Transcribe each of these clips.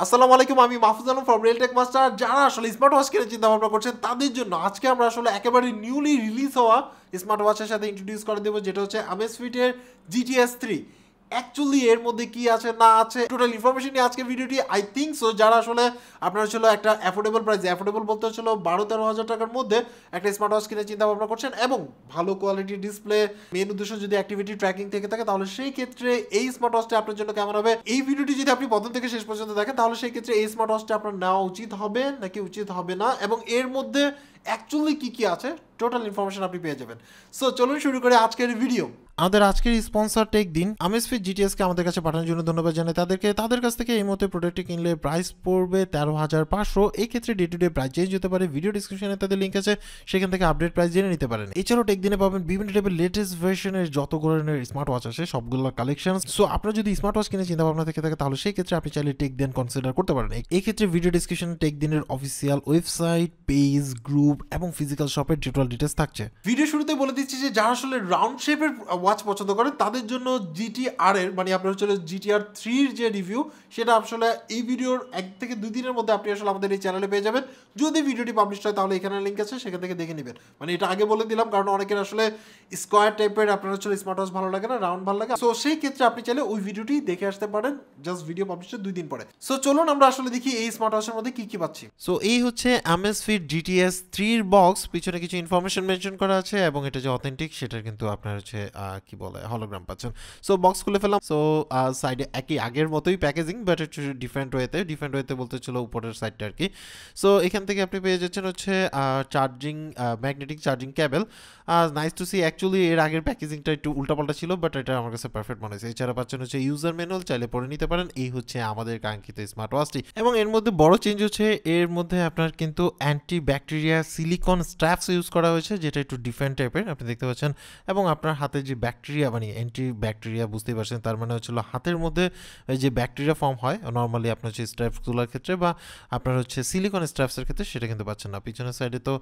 আসসালামু আলাইকুম, আমি Mahfuz Alam from Realtek master. যারা আসলে স্মার্ট ওয়াচ কেনার চিন্তা ভাবনা করছেন তাদের জন্য আজকে আমরা আসলে একেবারে নিউলি রিলিজ হওয়া স্মার্ট ওয়াচের সাথে ইন্ট্রোডিউস করে দেবো, যেটা হচ্ছে Amazfit-এর GTS 3। অ্যাকচুয়ালি এর মধ্যে কি আছে না আছে টোটাল ইনফরমেশন নিয়ে আজকে ভিডিওটি। আই থিঙ্ক সো যারা আসলে আপনারা ছিল একটা অ্যাফোর্ডেবল প্রাইস, অ্যাফোর্ডেবল বলতে হচ্ছিল 12-13 হাজার টাকার মধ্যে একটা স্মার্ট ওয়াচ কেনার চিন্তা ভাবনা করছেন এবং ভালো কোয়ালিটির ডিসপ্লে, মেন উদ্দেশ্য যদি অ্যাক্টিভিটি ট্র্যাকিং থেকে থাকে, তাহলে সেই ক্ষেত্রে এই স্মার্ট ওয়াচটা আপনার জন্য কেমন হবে। এই ভিডিওটি যদি আপনি প্রথম থেকে শেষ পর্যন্ত দেখেন তাহলে সেই ক্ষেত্রে এই স্মার্ট ওয়াচটা আপনার নেওয়া উচিত হবে নাকি উচিত হবে না, এবং এর মধ্যে অ্যাকচুয়ালি কি কি আছে টোটাল ইনফরমেশন আপনি পেয়ে যাবেন। সো চলুন শুরু করে আজকের ভিডিও। আমাদের আজকের স্পন্সর টেক দিন Amazfit GTS কে আমাদের কাছে পাঠানোর জন্য ধন্যবাদ জানাই তাদেরকে। তাদের কাছ থেকে এই মতো প্রোডাক্টটি কিনলে প্রাইস পড়বে 13,500। এই ক্ষেত্রে day to day price change হতে পারে। ভিডিও ডিসক্রিপশনে তাদের লিঙ্ক আছে, সেখান থেকে আপডেট প্রাইস জেনে নিতে পারেন। এছাড়াও টেক দিনে পাবেন বিভিন্ন টাইপের লেটেস্ট ভার্সনের যত ধরনের স্মার্ট ওয়াচ আছে সবগুলো কালেকশন। সো আপনারা যদি স্মার্ট ওয়াচ কিনে চিন্তা ভাবনা থেকে থাকে তাহলে সেই ক্ষেত্রে আপনি চাইলে টেক দিন কনসিডার করতে পারেন। এই ক্ষেত্রে ভিডিও ডিসক্রিপশনে টেক দিনের অফিসিয়াল ওয়েবসাইট, পেজ, গ্রুপ এবং ফিজিক্যাল শপের টোটাল ডিটেলস থাকছে। ভিডিও শুরুতে বলে দিচ্ছি যে যারা আসলে রাউন্ড শেপের ওয়াচ পছন্দ করেন তাদের জন্য GTR এর মানে আপনার হচ্ছে GTR 3 যে রিভিউ সেটা আসলে এই ভিডিওর 1 থেকে 2 দিনের মধ্যে আপনি আসলে আমাদের এই চ্যানেলে পেয়ে যাবেন। যদি ভিডিওটি পাবলিশ হয় তাহলে এখানে লিঙ্ক আছে, সেখান থেকে দেখে নেবেন। মানে এটা আগে বলে দিলাম কারণ অনেকের আসলে স্কোয়ার টাইপের আপনার হচ্ছে স্মার্ট ওয়াচ ভালো লাগে না, রাউন্ড ভালো লাগে। সো সেই ক্ষেত্রে আপনি চাইলে ওই ভিডিওটি দেখে আসতে পারেন জাস্ট ভিডিও পাবলিশের 2 দিন পরে। সো চলুন আমরা আসলে দেখি এই স্মার্ট ওয়াচের মধ্যে কি কি পাচ্ছি। সো এই হচ্ছে Amazfit GTS 3 এর বক্স। পিছনে কিছু ইনফরমেশন মেনশন করা আছে এবং এটা যে অথেন্টিক সেটা কিন্তু আপনার হচ্ছে কি বলে হলোগ্রাম পাচ্ছেন। সো বক্স খুলে ফেলাম। সো সাইডে একই আগের মতোই প্যাকেজিং, বাট একটু ডিফারেন্ট ওয়েতে বলতে ছিল উপরের সাইডটা আর কি। সো এখান থেকে আপনি পেয়ে যাচ্ছেন হচ্ছে charging magnetic charging cable. Nice to see. Actually এর আগের প্যাকেজিংটা একটু উল্টাপাল্টা ছিল, বাট এটা আমার কাছে পারফেক্ট মনে হয়েছে। এছাড়া পাচ্ছেন হচ্ছে ইউজার ম্যানুয়াল, চাইলে পড়ে নিতে পারেন। এই হচ্ছে আমাদের কাঙ্ক্ষিত স্মার্ট ওয়াচটি। এবং এর মধ্যে বড় চেঞ্জ হচ্ছে এর মধ্যে আপনার কিন্তু anti bacteria silicone straps use করা হয়েছে, যেটা একটু ডিফারেন্ট টাইপের আপনি দেখতে পাচ্ছেন। এবং আপনার হাতে যে ব্যাকটেরিয়া মানে অ্যান্টি ব্যাকটেরিয়া বুঝতেই পারছেন, তার মানে হচ্ছিল হাতের মধ্যে যে ব্যাকটেরিয়া ফর্ম হয় নর্মালি আপনার হচ্ছে স্ট্র্যাপসগুলোর ক্ষেত্রে বা আপনার হচ্ছে সিলিকন স্ট্র্যাপসের ক্ষেত্রে, সেটা কিন্তু পাচ্ছেন না। পিছনের সাইডে তো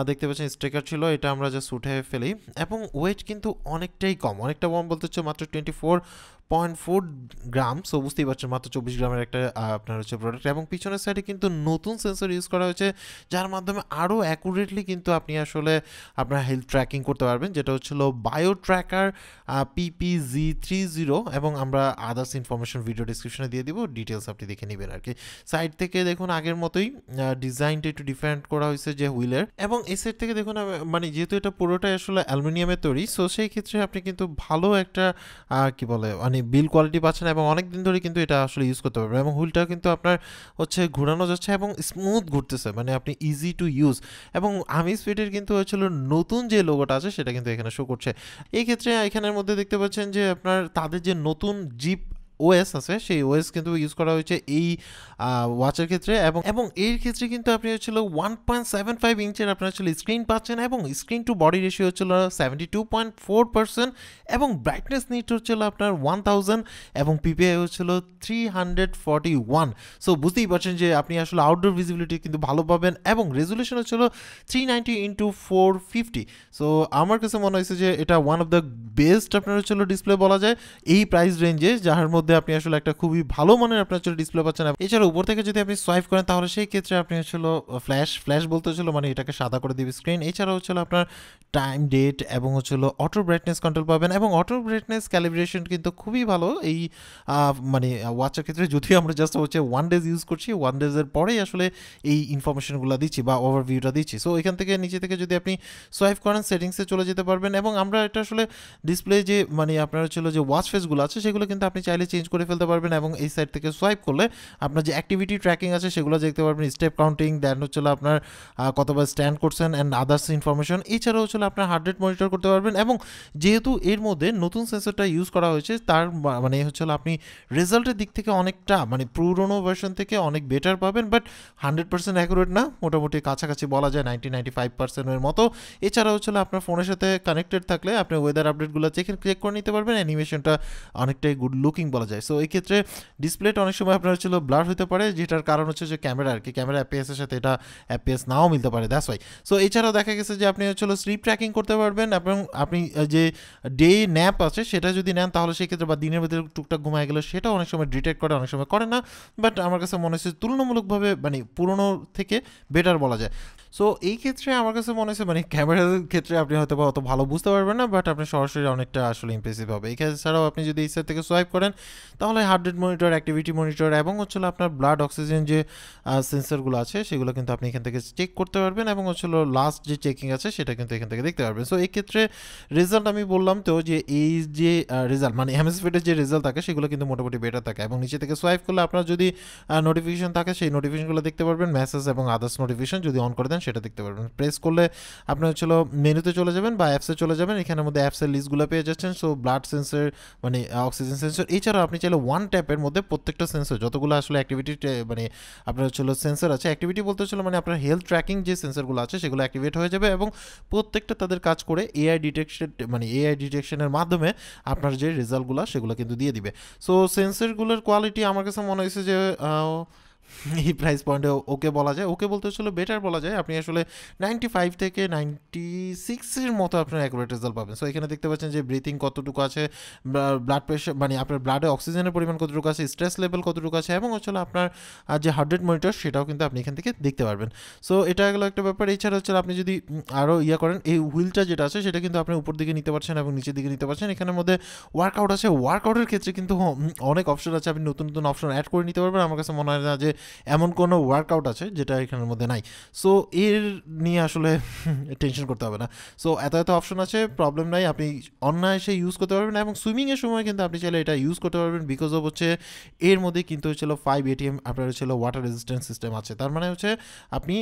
দেখতে পাচ্ছেন স্টিকার ছিল, এটা আমরা জাস্ট উঠে ফেলি। এবং ওয়েট কিন্তু অনেকটাই কম বলতে হচ্ছে মাত্র 24.4 গ্রাম। সো বুঝতেই পারছেন মাত্র 24 গ্রামের একটা আপনার হচ্ছে প্রোডাক্ট। এবং পিছনের সাইডে কিন্তু নতুন সেন্সর ইউজ করা হয়েছে, যার মাধ্যমে আরও অ্যাকুরেটলি কিন্তু আপনি আসলে আপনার হেলথ ট্র্যাকিং করতে পারবেন, যেটা হচ্ছিল বায়ো ট্র্যাকার PPZ30। এবং আমরা আদার্স ইনফরমেশন ভিডিও ডিসক্রিপশনে দিয়ে দিব, ডিটেলস আপনি দেখে নেবেন আর কি। সাইড থেকে দেখুন আগের মতোই ডিজাইনটা একটু ডিফারেন্ট করা হয়েছে যে হুইলের। এবং এই সাইড থেকে দেখুন মানে যেহেতু এটা পুরোটাই আসলে অ্যালুমিনিয়ামের তৈরি, সো সেই ক্ষেত্রে আপনি কিন্তু ভালো একটা কি বলে মানে বিল কোয়ালিটি পাচ্ছেন এবং অনেক দিন ধরে কিন্তু এটা আসলে ইউজ করতে পারবেন। এবং হুইলটা কিন্তু আপনার হচ্ছে ঘোরানো যাচ্ছে এবং স্মুথ ঘুরতেছে, মানে আপনি ইজি টু ইউজ। এবং Amazfit-এর কিন্তু হচ্ছিল নতুন যে লোগোটা আছে সেটা কিন্তু এখানে শো করছে। এই ক্ষেত্রে এখানের মধ্যে দেখতে পাচ্ছেন যে আপনার তাদের যে নতুন জিপ OS আছে সেই OS কিন্তু ইউজ করা হয়েছে এই ওয়াচের ক্ষেত্রে। এবং এর ক্ষেত্রে কিন্তু আপনি হচ্ছিল 1.75 ইঞ্চের আপনার হচ্ছিল স্ক্রিন পাচ্ছেন এবং স্ক্রিন টু বডি রেশিও হচ্ছিল 72.4% এবং ব্রাইটনেস নিট হচ্ছিল আপনার 1000 এবং PPI হচ্ছিল 341। সো বুঝতেই পারছেন যে আপনি আসলে আউটডোর ভিজিবিলিটি কিন্তু ভালো পাবেন এবং রেজুলেশন হচ্ছিল 390x450। সো আমার কাছে মনে হয়েছে যে এটা ওয়ান অফ দ্য বেস্ট আপনার হচ্ছিল ডিসপ্লে বলা যায় এই প্রাইস রেঞ্জে, যার মধ্যে আপনি আসলে একটা খুবই ভালো মানের আপনার হচ্ছে ডিসপ্লে পাচ্ছেন। এছাড়া উপর থেকে যদি আপনি সোয়াইপ করেন তাহলে সেই ক্ষেত্রে আপনি হচ্ছিল ফ্ল্যাশ বলতে হচ্ছিল মানে এটাকে সাদা করে দিবে স্ক্রিন। এছাড়া হচ্ছিল আপনার টাইম ডেট এবং হচ্ছিল অটো ব্রাইটনেস কন্ট্রোল পাবেন এবং অটো ব্রাইটনেস ক্যালিব্রেশন কিন্তু খুবই ভালো এই মানে ওয়াচের ক্ষেত্রে। যদিও আমরা জাস্ট হচ্ছে 1 ডেজ ইউজ করছি, 1 ডেজের পরেই আসলে এই ইনফরমেশনগুলো দিচ্ছি বা ওভারভিউটা দিচ্ছি। সো এখান থেকে নিচে থেকে যদি আপনি সোয়াইপ করেন সেটিংসে চলে যেতে পারবেন এবং আমরা এটা আসলে ডিসপ্লে যে মানে আপনার হচ্ছিল যে ওয়াচ ফেসগুলো আছে সেগুলো কিন্তু আপনি চাইলে চেঞ্জ করে ফেলতে পারবেন। এবং এই সাইড থেকে সোয়াইপ করলে আপনার যে অ্যাক্টিভিটি ট্র্যাকিং আছে সেগুলো দেখতে পারবেন, স্টেপ কাউন্টিং, দেন হচ্ছিল আপনার কতবার স্ট্যান্ড করছেন অ্যান্ড আদার্স ইনফরমেশন। এছাড়াও হচ্ছিল আপনার হার্ট রেট মনিটর করতে পারবেন। এবং যেহেতু এর মধ্যে নতুন সেন্সরটা ইউজ করা হয়েছে তার মানে হচ্ছিল আপনি রেজাল্টের দিক থেকে অনেকটা মানে পুরোনো ভার্সন থেকে অনেক বেটার পাবেন, বাট 100% অ্যাকুরেট না, মোটামুটি কাছাকাছি বলা যায় 90-95%-এর মতো। এছাড়া হচ্ছিল আপনার ফোনের সাথে কানেক্টেড থাকলে আপনি ওয়েদার আপডেটগুলো চেক করে নিতে পারবেন, অ্যানিমেশনটা অনেকটাই গুড লুকিং বলা বলা যায়। সো এই ক্ষেত্রে ডিসপ্লেটা অনেক সময় আপনার হচ্ছিল ব্লার হতে পারে, যেটার কারণ হচ্ছে যে ক্যামেরা আর কি, ক্যামেরা এফপিএস এর সাথে এটা এফপিএস নাও মিলতে পারে, দ্যাটস ওয়াই। সো এছাড়াও দেখা গেছে যে আপনি হচ্ছিল স্লিপ ট্র্যাকিং করতে পারবেন, এবং আপনি যে ডে ন্যাপ আছে সেটা যদি নেন তাহলে সেক্ষেত্রে, বা দিনের ভিতরে টুকটাক ঘুমায় গেলে সেটা অনেক সময় ডিটেক্ট করে, অনেক সময় করে না, বাট আমার কাছে মনে হচ্ছে তুলনামূলকভাবে মানে পুরোনো থেকে বেটার বলা যায়। সো এই ক্ষেত্রে আমার কাছে মনে হচ্ছে মানে ক্যামেরার ক্ষেত্রে আপনি হয়তো বা অত ভালো বুঝতে পারবেন না, বাট আপনি সরাসরি অনেকটা আসলে ইমপ্রেসিভ হবে। এছাড়াও আপনি যদি এই সাইড থেকে সোয়াইপ করেন তাহলে heart rate monitor, activity monitor এবং হচ্ছিল আপনার ব্লাড অক্সিজেন যে সেন্সরগুলো আছে সেগুলো কিন্তু আপনি এখান থেকে চেক করতে পারবেন, এবং হচ্ছিল লাস্ট যে চেকিং আছে সেটা কিন্তু এখান থেকে দেখতে পারবেন। সো এই ক্ষেত্রে রেজাল্ট আমি বললাম তো যে এই যে রেজাল্ট মানে Amazfit যে রেজাল্ট থাকে সেগুলো কিন্তু মোটামুটি বেটার থাকে, এবং নিচে থেকে সোয়াইপ করলে আপনার যদি নোটিফিকেশন থাকে সেই নোটিফিকেশনগুলো দেখতে পারবেন, মেসেজ এবং আদার্স নোটিফিকেশন যদি অন করে দেন সেটা দেখতে পারবেন। প্রেস করলে আপনার হচ্ছিল মেনুতে চলে যাবেন বা অ্যাপসে চলে যাবেন, এখানের মধ্যে অ্যাপসের লিস্টগুলো পেয়ে যাচ্ছেন। সো ব্লাড সেন্সর মানে অক্সিজেন সেন্সর, এছাড়াও আপনি চাইলে ওয়ান ট্যাপের মধ্যে প্রত্যেকটা সেন্সর যতগুলো আসলে অ্যাক্টিভিটি মানে আপনার হচ্ছিল সেন্সর আছে, অ্যাক্টিভিটি বলতে হচ্ছিল মানে আপনার হেলথ ট্র্যাকিং যে সেন্সরগুলো আছে সেগুলো অ্যাক্টিভেট হয়ে যাবে, এবং প্রত্যেকটা তাদের কাজ করে এআই ডিটেকশন মানে এআই ডিটেকশনের মাধ্যমে আপনার যে রেজাল্টগুলো সেগুলো কিন্তু দিয়ে দিবে। সো সেন্সরগুলোর কোয়ালিটি আমার কাছে মনে হয়েছে যে এই প্রাইস পয়েন্টে ওকে বলা যায়, ওকে বলতে হচ্ছিল বেটার বলা যায়। আপনি আসলে 95 থেকে 96-এর মতো আপনার অ্যাকুরেট রেজাল্ট পাবেন। সো এখানে দেখতে পাচ্ছেন যে ব্রিথিং কতটুকু আছে, ব্লাড প্রেশার মানে আপনার ব্লাডে অক্সিজেনের পরিমাণ কতটুকু আছে, স্ট্রেস লেভেল কতটুকু আছে, এবং হচ্ছিল আপনার যে হার্ট রেট মনিটর সেটাও কিন্তু আপনি এখান থেকে দেখতে পারবেন। সো এটা গেলো একটা ব্যাপার। এছাড়া হচ্ছে আপনি যদি আরও করেন, এই হুইলটা যেটা আছে সেটা কিন্তু আপনি উপর দিকে নিতে পারছেন এবং নিচের দিকে নিতে পারছেন। এখানের মধ্যে ওয়ার্কআউট আছে, ওয়ার্কআউটের ক্ষেত্রে কিন্তু অনেক অপশন আছে, আপনি নতুন নতুন অপশন অ্যাড করে নিতে পারবেন। আমার কাছে মনে হয় না যে এমন কোনো ওয়ার্কআউট আছে যেটা এখানের মধ্যে নাই। সো এর নিয়ে আসলে টেনশন করতে হবে না। সো এত অপশন আছে, প্রবলেম নাই, আপনি অনায়াসে ইউজ করতে পারবেন, এবং সুইমিংয়ের সময় কিন্তু আপনি চাইলে এটা ইউজ করতে পারবেন, বিকজ অফ হচ্ছে এর মধ্যে কিন্তু হচ্ছিল 5 ATM আপনার হচ্ছিল ওয়াটার রেজিস্ট্যান্স সিস্টেম আছে। তার মানে হচ্ছে আপনি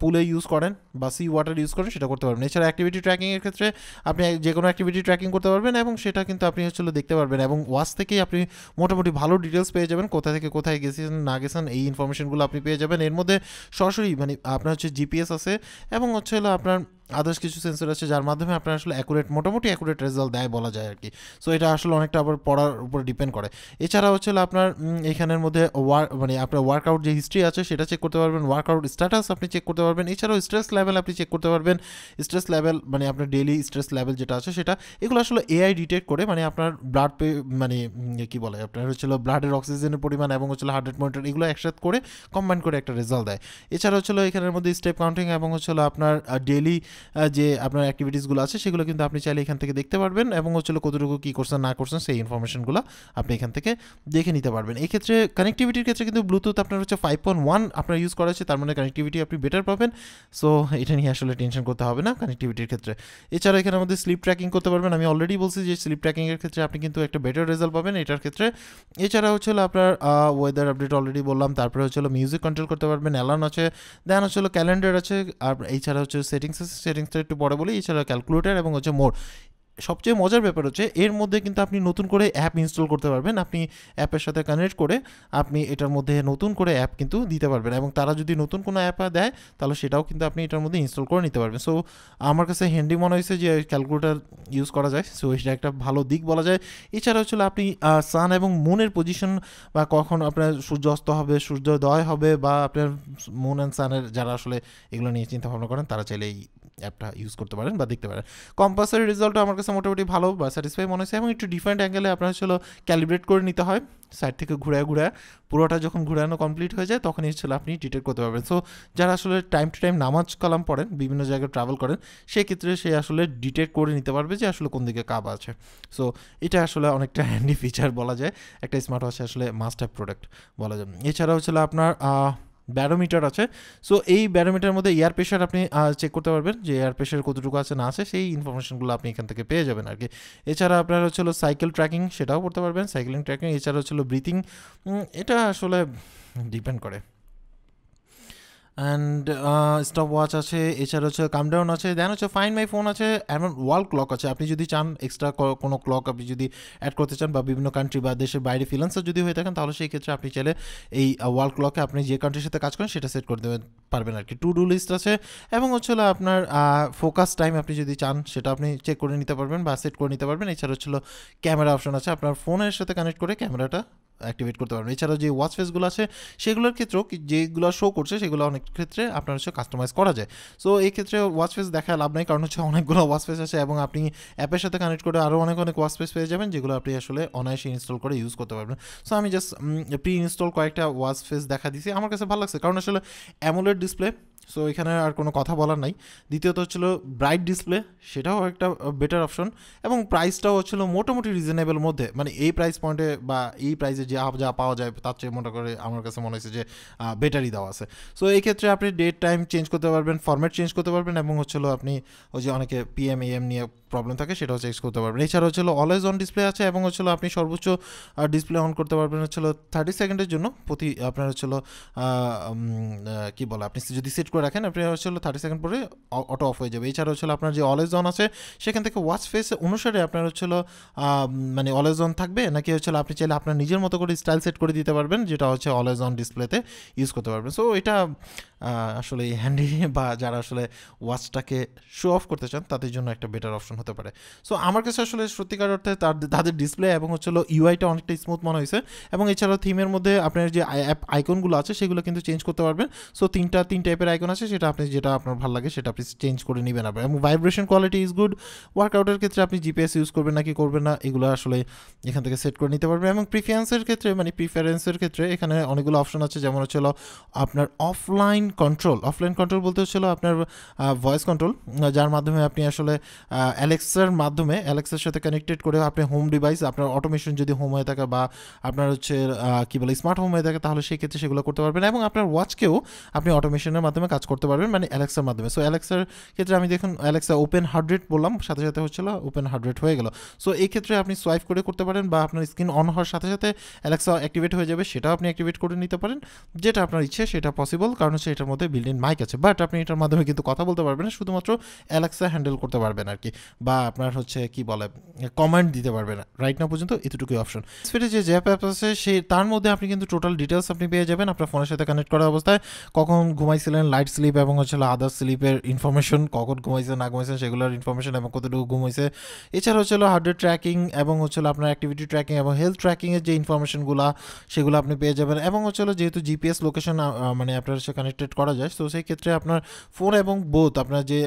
পুলে ইউজ করেন বা সি ওয়াটার ইউজ করেন সেটা করতে পারবেন। এছাড়া অ্যাক্টিভিটি ট্র্যাকিংয়ের ক্ষেত্রে আপনি যে কোনো অ্যাক্টিভিটি ট্র্যাকিং করতে পারবেন, এবং সেটা কিন্তু আপনি হচ্ছিল দেখতে পারবেন, এবং ওয়াচ থেকেই আপনি মোটামুটি ভালো ডিটেলস পেয়ে যাবেন, কোথা থেকে কোথায় গেছেন না গেছেন এই ইনফরমেশনগুলো আপনি পেয়ে যাবেন। এর মধ্যে সরাসরি মানে আপনার হচ্ছে জিপিএস আছে, এবং হচ্ছে হলো আপনার আদার্স কিছু সেন্সর আছে যার মাধ্যমে আপনার আসলে মোটামুটি অ্যাকুরেট রেজাল্ট দেয় বলা যায় আর কি। সো এটা আসলে অনেকটা আবার পড়ার উপর ডিপেন্ড করে। এছাড়া হচ্ছে আপনার এখানের মধ্যে মানে আপনার ওয়ার্কআউট যে হিস্ট্রি আছে সেটা চেক করতে পারবেন, ওয়ার্কআউট স্ট্যাটাস আপনি চেক করতে পারবেন, এছাড়াও স্ট্রেস লেভেল আপনি চেক করতে পারবেন। স্ট্রেস লেভেল মানে আপনার ডেইলি স্ট্রেস লেভেল যেটা আছে সেটা, এগুলো আসলে এআই ডিটেক্ট করে, মানে আপনার ব্লাড মানে কি বলে আপনার হচ্ছিল ব্লাডের অক্সিজেনের পরিমাণ এবং হচ্ছিল হার্ট রেট মনিটর, এগুলো একসাথে করে কম্বাইন করে একটা রেজাল্ট দেয়। এছাড়া হচ্ছিল এখানের মধ্যে স্টেপ কাউন্টিং এবং হচ্ছিল আপনার ডেইলি যে আপনার অ্যাক্টিভিটিসগুলো আছে সেগুলো কিন্তু আপনি চাইলে এখান থেকে দেখতে পারবেন, এবং হচ্ছিল কতটুকু কী করছেন না করছেন সেই ইনফরমেশনগুলো আপনি এখান থেকে দেখে নিতে পারবেন। এই ক্ষেত্রে কানেক্টিভিটির ক্ষেত্রে কিন্তু ব্লুটুথ আপনার হচ্ছে 5.1 আপনার ইউজ করা আছে, তার মানে কানেক্টিভিটি আপনি বেটার পাবেন। সো এটা নিয়ে আসলে টেনশন করতে হবে না কানেক্টিভিটির ক্ষেত্রে। এছাড়া এখানে আমাদের স্লিপ ট্র্যাকিং করতে পারবেন, আমি অলরেডি বলছি যে স্লিপ ট্র্যাকিংয়ের ক্ষেত্রে আপনি কিন্তু একটা বেটার রেজাল্ট পাবেন এটার ক্ষেত্রে। এছাড়া হচ্ছিল আপনার ওয়েদার আপডেট অলরেডি বললাম, তারপরে হচ্ছিল মিউজিক কন্ট্রোল করতে পারবেন, অ্যালার্ম আছে, দেন হচ্ছিল ক্যালেন্ডার আছে, আর এছাড়া হচ্ছে সেটিংস আছে, সেটিংসটা একটু পরে বলি। এছাড়া ক্যালকুলেটর এবং হচ্ছে মোড। সবচেয়ে মজার ব্যাপার হচ্ছে এর মধ্যে কিন্তু আপনি নতুন করে অ্যাপ ইনস্টল করতে পারবেন, আপনি অ্যাপের সাথে কানেক্ট করে আপনি এটার মধ্যে নতুন করে অ্যাপ কিন্তু দিতে পারবেন, এবং তারা যদি নতুন কোনো অ্যাপ দেয় তাহলে সেটাও কিন্তু আপনি এটার মধ্যে ইনস্টল করে নিতে পারবেন। সো আমার কাছে হ্যান্ডি মনে হয়েছে যে ক্যালকুলেটর ইউজ করা যায়, সো এটা একটা ভালো দিক বলা যায়। এছাড়া হচ্ছিল আপনি সান এবং মুনের পজিশন, বা কখন আপনার সূর্যাস্ত হবে, সূর্যোদয় হবে, বা আপনার মুন অ্যান্ড সানের যারা আসলে এগুলো নিয়ে চিন্তা ভাবনা করেন তারা চাইলে এই অ্যাপটা ইউজ করতে পারেন বা দেখতে পারেন। কম্পাসের রেজাল্টটা আমার কাছে মোটামুটি ভালো বা স্যাটিসফাই মনে হয়েছে, এবং একটু ডিফারেন্ট অ্যাঙ্গেলে আপনার হচ্ছিল ক্যালিব্রেট করে নিতে হয়, সাইড থেকে ঘুরে পুরোটা যখন ঘুরানো কমপ্লিট হয়ে যায় তখনই হচ্ছিল আপনি ডিটেক্ট করতে পারবেন। সো যারা আসলে টাইম টু টাইম নামাজ কালাম পড়েন, বিভিন্ন জায়গায় ট্রাভেল করেন, সেক্ষেত্রে সে আসলে ডিটেক্ট করে নিতে পারবে যে আসলে কোন দিকে কাবা আছে। সো এটা আসলে অনেকটা হ্যান্ডি ফিচার বলা যায়, একটা স্মার্ট ওয়াচ আসলে মাস্ট হ্যাভ প্রোডাক্ট বলা যায়। এছাড়া হচ্ছিল আপনার ব্যারোমিটার আছে। সো এই ব্যারোমিটারের মধ্যে এয়ার প্রেশার আপনি চেক করতে পারবেন, যে এয়ার প্রেশার কতটুকু আছে না আছে সেই ইনফরমেশনগুলো আপনি এখান থেকে পেয়ে যাবেন আর কি। এছাড়া আপনার হচ্ছিল সাইকেল ট্র্যাকিং সেটাও করতে পারবেন, সাইকেলিং ট্র্যাকিং। এছাড়া হচ্ছিল ব্রিথিং, এটা আসলে ডিপেন্ড করে। অ্যান্ড স্টপ ওয়াচ আছে, এছাড়া হচ্ছে কামডাউন আছে, দেন হচ্ছে ফাইন্ড মাই ফোন আছে, এমন ওয়াল ক্লক আছে। আপনি যদি চান এক্সট্রা কোনো ক্লক আপনি যদি অ্যাড করতে চান বা বিভিন্ন কান্ট্রি বা দেশের বাইরে ফ্রিল্যান্সার যদি হয়ে থাকেন, তাহলে সেই ক্ষেত্রে আপনি চাইলে এই ওয়াল ক্লকে আপনি যে কান্ট্রির সাথে কাজ করেন সেটা সেট করে দেবেন পারবেন আর কি। টু ডু লিস্ট আছে, এবং হচ্ছে আপনার ফোকাস টাইম আপনি যদি চান সেটা আপনি চেক করে নিতে পারবেন বা সেট করে নিতে পারবেন। এছাড়া হচ্ছিল ক্যামেরা অপশন আছে, আপনার ফোনের সাথে কানেক্ট করে ক্যামেরাটা অ্যাক্টিভেট করতে পারবেন। এছাড়াও যে ওয়াচ ফেসগুলো আছে সেগুলোর ক্ষেত্রেও যেগুলো শো করছে সেগুলো অনেক ক্ষেত্রে আপনার হচ্ছে কাস্টমাইজ করা যায়। সো এই ক্ষেত্রে ওয়াচ ফেস দেখা লাভ নাই, কারণ হচ্ছে অনেকগুলো ওয়াচ ফেস আছে এবং আপনি অ্যাপের সাথে কানেক্ট করে আরও অনেক ওয়াচ ফেস পেয়ে যাবেন, যেগুলো আপনি আসলে অনায়াসে ইনস্টল করে ইউজ করতে পারবেন। সো আমি জাস্ট প্রি ইনস্টল কয়েকটা ওয়াচ ফেস দেখা দিয়েছি, আমার কাছে ভালো লাগছে, কারণ আসলে অ্যামোলেড ডিসপ্লে, সো এখানে আর কোনো কথা বলার নাই। দ্বিতীয়ত হচ্ছিল ব্রাইট ডিসপ্লে, সেটাও একটা বেটার অপশন, এবং প্রাইসটাও হচ্ছিল মোটামুটি রিজনেবল মধ্যে, মানে এই প্রাইস পয়েন্টে বা এই প্রাইসে যা পাওয়া যায় তার চেয়ে মনে করে আমার কাছে মনে হয়েছে যে বেটারই দেওয়া আছে। সো এই ক্ষেত্রে আপনি ডেট টাইম চেঞ্জ করতে পারবেন, ফরম্যাট চেঞ্জ করতে পারবেন, এবং হচ্ছিল আপনি ওই যে অনেকে PM AM নিয়ে প্রবলেম থাকে সেটাও চেঞ্জ করতে পারবেন। এছাড়া হচ্ছিল অলওয়েজ অন ডিসপ্লে আছে, এবং হচ্ছিল আপনি সর্বোচ্চ ডিসপ্লে অন করতে পারবেন হচ্ছিল 30 সেকেন্ডের জন্য প্রতি, আপনার হচ্ছিল কী বলে, আপনি যদি সেট করে রাখেন আপনি হচ্ছিল 30 সেকেন্ড পরে অটো অফ হয়ে যাবে। এছাড়া হচ্ছিল আপনার যে অলওয়েজ অন আছে সেখান থেকে ওয়াচ ফেস অনুসারে আপনার হচ্ছিল মানে অলওয়েজ অন থাকবে, নাকি হচ্ছিল আপনি চাইলে আপনার নিজের মতো করে স্টাইল সেট করে দিতে পারবেন, যেটা হচ্ছে অলওয়েজ অন ডিসপ্লেতে ইউজ করতে পারবেন। সো এটা আসলে হ্যান্ডি বা যারা আসলে ওয়াচটাকে শো অফ করতে চান তাদের জন্য একটা বেটার অপশন হতে পারে। সো আমার কাছে আসলে সত্যিকার অর্থে তাদের ডিসপ্লে এবং হচ্ছিল ইউআইটা অনেকটা স্মুথ মনে হয়েছে, এবং এছাড়াও থিমের মধ্যে আপনার যে অ্যাপ আইকনগুলো আছে সেগুলো কিন্তু চেঞ্জ করতে পারবেন। সো তিন টাইপের আইকন আছে, সেটা আপনি যেটা আপনার ভালো লাগে সেটা আপনি চেঞ্জ করে নেবেন আবার, এবং ভাইব্রেশন কোয়ালিটি ইজ গুড। ওয়ার্কআউটের ক্ষেত্রে আপনি জিপিএস ইউজ করবেন নাকি করবেন না এগুলো আসলে এখান থেকে সেট করে নিতে পারবেন, এবং প্রিফারেন্সের ক্ষেত্রে এখানে অনেকগুলো অপশন আছে, যেমন হচ্ছিল আপনার অফলাইন কন্ট্রোল বলতে হচ্ছিল আপনার ভয়েস কন্ট্রোল, যার মাধ্যমে আপনি আসলে অ্যালেক্সার সাথে কানেক্টেড করে আপনি হোম ডিভাইস, আপনার অটোমেশন যদি হোম হয়ে থাকে বা আপনার হচ্ছে কী বলে স্মার্ট হোম হয়ে থাকে, তাহলে সেই ক্ষেত্রে সেগুলো করতে পারবেন, এবং আপনার ওয়াচকেও আপনি অটোমেশনের মাধ্যমে কাজ করতে পারবেন, মানে অ্যালেক্সার মাধ্যমে। সো অ্যালেক্সার ক্ষেত্রে আমি দেখুন অ্যালেক্সা ওপেন হার্ট রেট বললাম, সাথে সাথে হচ্ছিল ওপেন হার্ট রেট হয়ে গেল। সো এই ক্ষেত্রে আপনি সোয়াইপ করে করতে পারেন, বা আপনার স্ক্রিন অন হওয়ার সাথে সাথে অ্যালেক্সা অ্যাক্টিভেট হয়ে যাবে, সেটাও আপনি অ্যাক্টিভেট করে নিতে পারেন, যেটা আপনার ইচ্ছে সেটা পসিবল, কারণ হচ্ছে এটার মধ্যে বিল্ট ইন মাইক আছে, বাট আপনি এটার মাধ্যমে কিন্তু কথা বলতে পারবেন না, শুধুমাত্র অ্যালেক্সা হ্যান্ডেল করতে পারবেন আর কি, বা আপনার হচ্ছে কি বলে কমান্ড দিতে পারবেন না। রাইট না পর্যন্ত এতটুকুই অপশন। ফিরে যে জ্যাপ অ্যাপ আছে তার মধ্যে আপনি কিন্তু টোটাল ডিটেলস আপনি পেয়ে যাবেন আপনার ফোনের সাথে কানেক্ট করা অবস্থায়, কখন ঘুমাইছিলেন, লাইট স্লিপ এবং হচ্ছে আদার স্লিপের ইনফরমেশন, কখন ঘুমাইছেন না ঘুমাইছেন সেগুলোর ইনফরমেশন এবং কতটুকু ঘুমাইছে। এছাড়া হচ্ছিল হার্ট রেট ট্র্যাকিং এবং হচ্ছিল আপনার অ্যাক্টিভিটি ট্র্যাকিং এবং হেলথ ট্র্যাকিংয়ের যে ইনফরমেশনগুলো সেগুলো আপনি পেয়ে যাবেন, এবং হচ্ছিল যেহেতু জিপিএস লোকেশন মানে আপনার হচ্ছে কানেক্টেড করা যায়, তো সেই ক্ষেত্রে আপনার ফোন এবং বোথ আপনার যে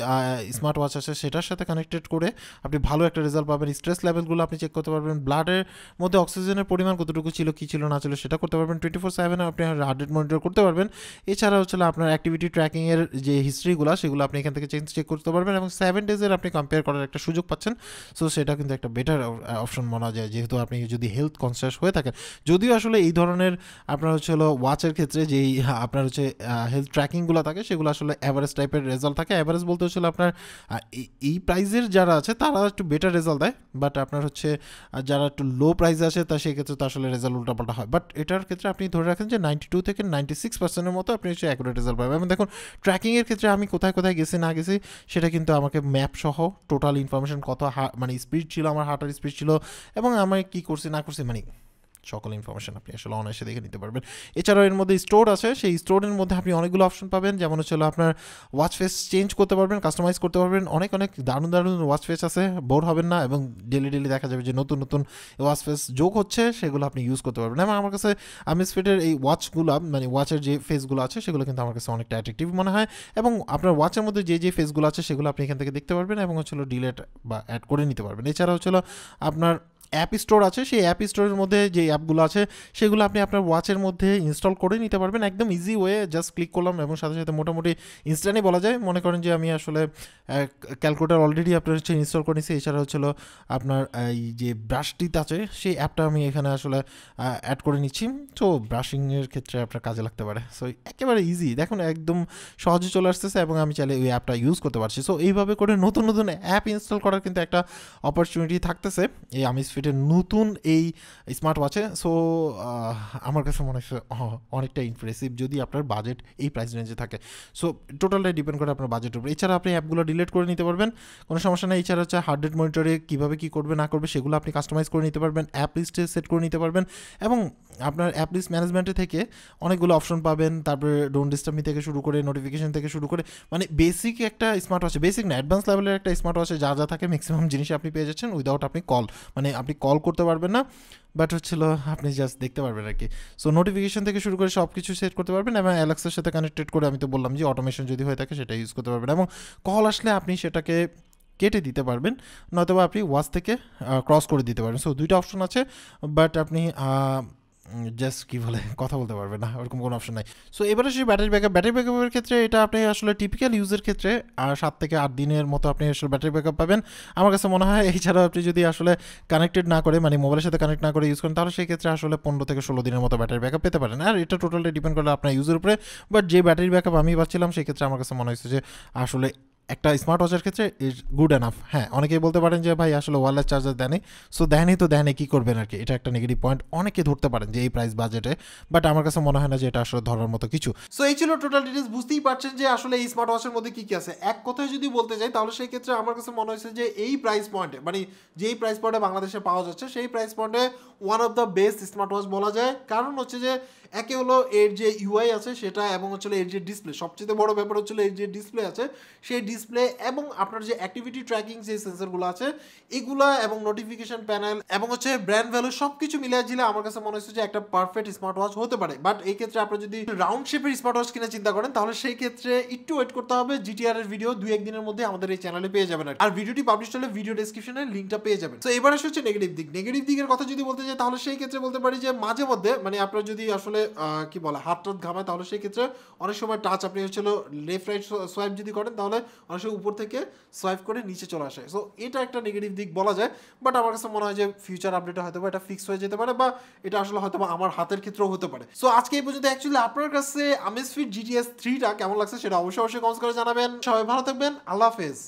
স্মার্ট ওয়াচ আছে সেটার সাথে কানেক্টেড করে আপনি ভালো একটা রেজাল্ট পাবেন। স্ট্রেস লেভেলগুলো আপনি চেক করতে পারবেন, ব্লাডের মধ্যে অক্সিজেনের পরিমাণ কতটুকু ছিল, কী ছিল না ছিল সেটা করতে পারবেন, 24/7 আপনি হার্ট রেট মনিটর করতে পারবেন। এছাড়া হচ্ছে আপনার অ্যাক্টিভিটি ট্র্যাকিংয়ের যে হিস্ট্রিগুলো সেগুলো আপনি এখান থেকে চেক করতে পারবেন, এবং 7 ডেজের আপনি কম্পেয়ার করার একটা সুযোগ পাচ্ছেন। সো সেটা কিন্তু একটা বেটার অপশন মানা যায়, যেহেতু আপনি যদি হেলথ কনসিয়াস হয়ে থাকেন। যদিও আসলে এই ধরনের আপনার হচ্ছে ওয়াচের ক্ষেত্রে যেই আপনার হচ্ছে হেলথ ট্র্যাকিংগুলো থাকে সেগুলো আসলে অ্যাভারেজ টাইপের রেজাল্ট থাকে। অ্যাভারেজ বলতে হচ্ছিল আপনার এই প্রাইজের যারা আছে তারা একটু বেটার রেজাল্ট দেয়, বাট আপনার হচ্ছে যারা একটু লো প্রাইসে আছে তা সেই ক্ষেত্রে তো আসলে রেজাল্ট উল্টাপাল্টা হয়। বাট এটার ক্ষেত্রে আপনি ধরে রাখেন যে 92 থেকে 96% মতো আপনি হচ্ছে অ্যাকুরেট রেজাল্ট পাবেন। এবং দেখুন ট্র্যাকিংয়ের ক্ষেত্রে আমি কোথায় কোথায় গেছি না গেছি সেটা কিন্তু আমাকে ম্যাপ সহ টোটাল ইনফরমেশন, কত মানে স্পিড ছিল, আমার হার্টের স্পিড ছিল, এবং আমি কী করছি না করছি, মানে সকল ইনফরমেশন আপনি আসলে অনায়াসে দেখে নিতে পারবেন। এছাড়াও এর মধ্যে স্টোর আছে, সেই স্টোরের মধ্যে আপনি অনেকগুলো অপশন পাবেন, যেমন হচ্ছে আপনার ওয়াচ ফেস চেঞ্জ করতে পারবেন, কাস্টমাইজ করতে পারবেন, অনেক দারুণ ওয়াচ ফেস আছে, বোর হবেন না, এবং ডেলি দেখা যাবে যে নতুন ওয়াচ ফেস যোগ হচ্ছে, সেগুলো আপনি ইউজ করতে পারবেন। এবং আমার কাছে Amazfit'ের এই ওয়াচগুলো, মানে ওয়াচের যে ফেসগুলো আছে সেগুলো কিন্তু আমার কাছে অনেকটা অ্যাট্রাকটিভ মনে হয়, এবং আপনার ওয়াচের মধ্যে যে ফেসগুলো আছে সেগুলো আপনি এখান থেকে দেখতে পারবেন, এবং হচ্ছে ডিলেট বা অ্যাড করে নিতে পারবেন। এছাড়া হচ্ছে আপনার অ্যাপ স্টোর আছে, সেই অ্যাপ স্টোরের মধ্যে যে অ্যাপগুলো আছে সেগুলো আপনি আপনার ওয়াচের মধ্যে ইনস্টল করে নিতে পারবেন, একদম ইজি ওয়ে, জাস্ট ক্লিক করলাম এবং সাথে সাথে মোটামুটি ইনস্ট্যান্টই বলা যায়। মনে করেন যে আমি আসলে ক্যালকুলেটার অলরেডি আপনার হচ্ছে ইনস্টল করে নিয়েছি। এছাড়া হচ্ছিল আপনার এই যে ব্রাশটিতে আছে সেই অ্যাপটা আমি এখানে আসলে অ্যাড করে নিচ্ছি, তো ব্রাশিংয়ের ক্ষেত্রে আপনার কাজে লাগতে পারে। সো একেবারে ইজি, দেখুন একদম সহজে চলে আসতেছে, এবং আমি চাইলে ওই অ্যাপটা ইউজ করতে পারছি। সো এইভাবে করে নতুন অ্যাপ ইনস্টল করার কিন্তু একটা অপরচুনিটি থাকতেছে এই Amazfit Amazfit-এর নতুন এই স্মার্ট ওয়াচে। সো আমার কাছে মনে হচ্ছে অনেকটা ইমপ্রেসিভ যদি আপনার বাজেট এই প্রাইস রেঞ্জে থাকে। সো টোটালটাই ডিপেন্ড করে আপনার বাজেটের উপর। এছাড়া আপনি অ্যাপগুলো ডিলিট করে নিতে পারবেন, কোনো সমস্যা নেই। এছাড়া হচ্ছে হার্ট রেট মনিটরে কীভাবে কী করবে না করবে সেগুলো আপনি কাস্টমাইজ করে নিতে পারবেন, অ্যাপ লিস্টে সেট করে নিতে পারবেন, এবং আপনার অ্যাপ লিস্ট ম্যানেজমেন্টে থেকে অনেকগুলো অপশন পাবেন। তারপরে ডোন্ট ডিস্টার্ব মি থেকে শুরু করে নোটিফিকেশন থেকে শুরু করে মানে বেসিক একটা স্মার্ট ওয়াচে, বেসিক না অ্যাডভান্স লেভেলের একটা স্মার্ট ওয়াচে যা যা থাকে ম্যাক্সিমাম জিনিসই আপনি পেয়ে যাচ্ছেন উইদাউট আপনি কল, মানে আপনি কল করতে পারবেন না, বাট হচ্ছিল আপনি জাস্ট দেখতে পারবেন আর কি। সো নোটিফিকেশন থেকে শুরু করে সব কিছু সেট করতে পারবেন, এবং অ্যালেক্সার সাথে কানেক্টেড করে আমি তো বললাম যে অটোমেশন যদি হয়ে থাকে সেটা ইউজ করতে পারবেন, এবং কল আসলে আপনি সেটাকে কেটে দিতে পারবেন, নয়তোবা আপনি ওয়াচ থেকে ক্রস করে দিতে পারবেন। সো দুইটা অপশন আছে, বাট আপনি জাস্ট কী বলে কথা বলতে পারবে না, ওরকম কোনো অপশন নাই। সো এবারে সেই ব্যাটারি ব্যাকআপের ক্ষেত্রে এটা আপনি আসলে টিপিক্যাল ইউজের ক্ষেত্রে 7 থেকে 8 দিনের মতো আপনি আসলে ব্যাটারি ব্যাকআপ পাবেন আমার কাছে মনে হয়। এছাড়াও আপনি যদি আসলে কানেক্টেড না করে মানে মোবাইলের সাথে কানেক্ট না করে ইউজ করেন তাহলে সেই ক্ষেত্রে আসলে 15 থেকে 16 দিনের মতো ব্যাটারি ব্যাকআপ পেতে পারেন। আর এটা টোটালি ডিপেন্ড করে আপনার ইউজের উপরে, বাট যে ব্যাটারি ব্যাকআপ আমি পাচ্ছিলাম সেই ক্ষেত্রে আমার কাছে মনে হয়েছে যে আসলে একটা স্মার্ট ওয়াচের ক্ষেত্রে ইজ গুড এনাফ। হ্যাঁ, অনেকেই বলতে পারেন যে ভাই আসলে ওয়্যারলেস চার্জার দেয়নি, সো দেয়নি তো দেয়নি, কী করবেন আর কি, এটা একটা নেগেটিভ পয়েন্ট অনেকে ধরতে পারেন যে এই প্রাইস বাজেটে, বাট আমার কাছে মনে হয় না যে এটা আসলে ধরার মতো কিছু। সো এই ছিল টোটাল ডিটেলস। বুঝতেই পারছেন যে আসলে এই স্মার্ট ওয়াচের মধ্যে কী কী আছে। এক কথায় যদি বলতে যাই তাহলে সেই ক্ষেত্রে আমার কাছে মনে হয়েছে যে এই প্রাইস পয়েন্টে মানে যেই প্রাইস পয়েন্টে বাংলাদেশে পাওয়া যাচ্ছে সেই প্রাইস পয়েন্টে one of the best smart watch বলা যায়। কারণ হচ্ছে যে একে হলো এর যে ইউআই আছে সেটা, এবং হচ্ছে এর যে ডিসপ্লে, সবচেয়ে বড় ব্যাপার হচ্ছে এর যে ডিসপ্লে আছে সেই ডিসপ্লে, এবং আপনার যে অ্যাক্টিভিটি ট্র্যাকিং যে সেন্সরগুলো আছে এগুলা, এবং নোটিফিকেশন প্যানেল, এবং হচ্ছে ব্র্যান্ড ভ্যালু সব কিছু মিলিয়ে দিলে আমার কাছে মনে হচ্ছে যে একটা পারফেক্ট স্মার্ট ওয়াচ হতে পারে। বাট এই ক্ষেত্রে আপনারা যদি রাউন্ড শেপের স্মার্ট ওয়াচ কিনে চিন্তা করেন তাহলে সেই ক্ষেত্রে একটু ওয়েট করতে হবে। জিটিআর এর ভিডিও 2-1 দিনের মধ্যে আমাদের এই চ্যানেলে পেয়ে যাবেন, আর ভিডিওটি পাবলিশ হলে ভিডিও ডেসক্রিপশনে লিঙ্কটা পেয়ে যাবেন। তো এবার আসে হচ্ছে নেগেটিভ দিক। নেগেটিভ দিকের কথা যদি বলতে যাই তাহলে সেই ক্ষেত্রে বলতে পারি যে মাঝে মধ্যে মানে আপনার যদি আসলে কি বলে হাত ঘামায় তাহলে সেই ক্ষেত্রে অনেক সময় টাচ আপনি হচ্ছিল লেফট রাইট সোয়াইপ যদি করেন তাহলে অনেক সময় উপর থেকে সোয়াইপ করে নিচে চলে আসে। সো এটা একটা নেগেটিভ দিক বলা যায়, বাট আমার কাছে মনে হয় যে ফিউচার আপডেটে হয়তো এটা ফিক্স হয়ে যেতে পারে, বা এটা আসলে হয়তো আমার হাতের ক্ষেত্রেও হতে পারে। সো আজকে এই পর্যন্ত। অ্যাকচুয়ালি আপনার কাছে Amazfit GTS 3টা কেমন লাগছে সেটা অবশ্যই কমেন্টস করে জানাবেন। সবাই ভালো থাকবেন, আল্লাহ হাফেজ।